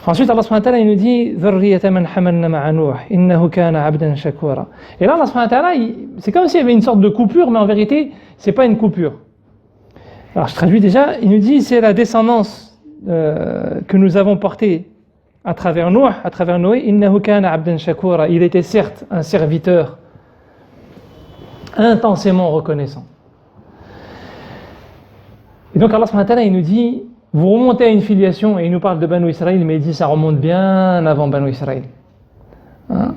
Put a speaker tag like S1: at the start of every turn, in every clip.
S1: Ensuite, Allah subhanahu wa ta'ala, il nous dit ذُرِّيَّةَ مَنْ حَمَلْنَا مَعَ نُوحٍ إِنَّهُ كَانَ عَبْدًا شَكُورًا. Et là, Allah subhanahu wa ta'ala, c'est comme s'il y avait une sorte de coupure, mais en vérité, c'est pas une coupure. Alors, je traduis déjà, il nous dit c'est la descendance que nous avons portée à travers Noé, إِنَّهُ كَانَ عَبْدًا شَكُورًا. Il était certes un serviteur intensément reconnaissant. Et donc Allah subhanahu wa ta'ala, il nous dit, vous remontez à une filiation, et il nous parle de Banu Israël, mais il dit ça remonte bien avant Banu Israël. Hein?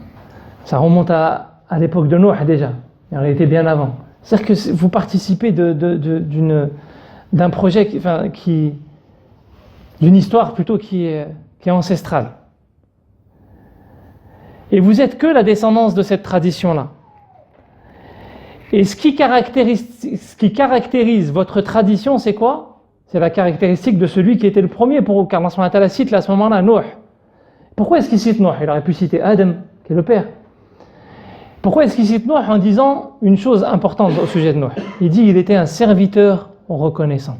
S1: Ça remonte à l'époque de Noé déjà, en réalité bien avant. C'est-à-dire que vous participez d'un projet, d'une histoire plutôt qui est ancestrale. Et vous êtes que la descendance de cette tradition-là. Et ce qui caractérise votre tradition, c'est quoi? C'est la caractéristique de celui qui était le premier, car Allah subhanahu wa ta'ala cite là, à ce moment-là Noé. Pourquoi est-ce qu'il cite Noé? Il aurait pu citer Adam, qui est le père. Pourquoi est-ce qu'il cite Noé en disant une chose importante au sujet de Noé? Il dit qu'il était un serviteur reconnaissant.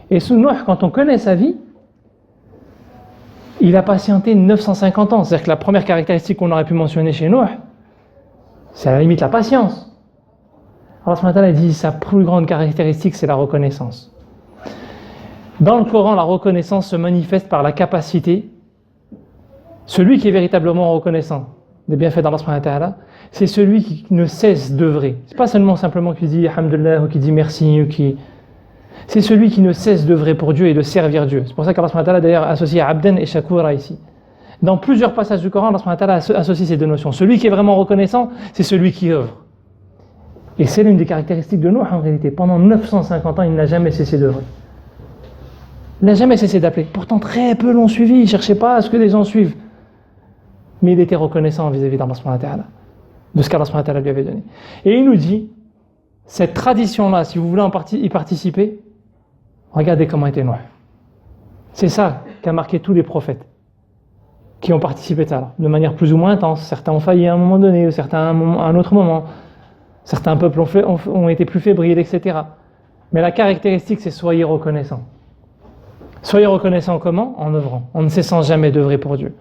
S1: Et ce Noé, quand on connaît sa vie, il a patienté 950 ans. C'est-à-dire que la première caractéristique qu'on aurait pu mentionner chez Noé, c'est à la limite la patience. Allah subhanahu wa ta'ala dit sa plus grande caractéristique, c'est la reconnaissance. Dans le Coran, la reconnaissance se manifeste par la capacité. Celui qui est véritablement reconnaissant des bienfaits d'Allah subhanahu wa ta'ala, c'est celui qui ne cesse d'œuvrer. C'est pas simplement qui dit Alhamdulillah ou qui dit merci ou qui... C'est celui qui ne cesse d'œuvrer pour Dieu et de servir Dieu. C'est pour ça qu'Allah subhanahu wa ta'ala d'ailleurs associe Abdan et Shakura ici. Dans plusieurs passages du Coran, Allah subhanahu wa ta'ala associe ces deux notions. Celui qui est vraiment reconnaissant, c'est celui qui œuvre. Et c'est l'une des caractéristiques de Noé en réalité. Pendant 950 ans, il n'a jamais cessé d'œuvrer. Il n'a jamais cessé d'appeler. Pourtant, très peu l'ont suivi. Il ne cherchait pas à ce que les gens suivent. Mais il était reconnaissant vis-à-vis d'Allah subhanahu wa ta'ala, de ce qu'Allah subhanahu wa ta'ala lui avait donné. Et il nous dit, cette tradition-là, si vous voulez y participer, regardez comment était Noé. C'est ça qu'a marqué tous les prophètes qui ont participé à ça, de manière plus ou moins intense. Certains ont failli à un moment donné, ou certains à un autre moment. Certains peuples ont été plus fébriles, etc. Mais la caractéristique, c'est soyez reconnaissants. Soyez reconnaissants comment? En œuvrant, en ne cessant jamais d'œuvrer pour Dieu.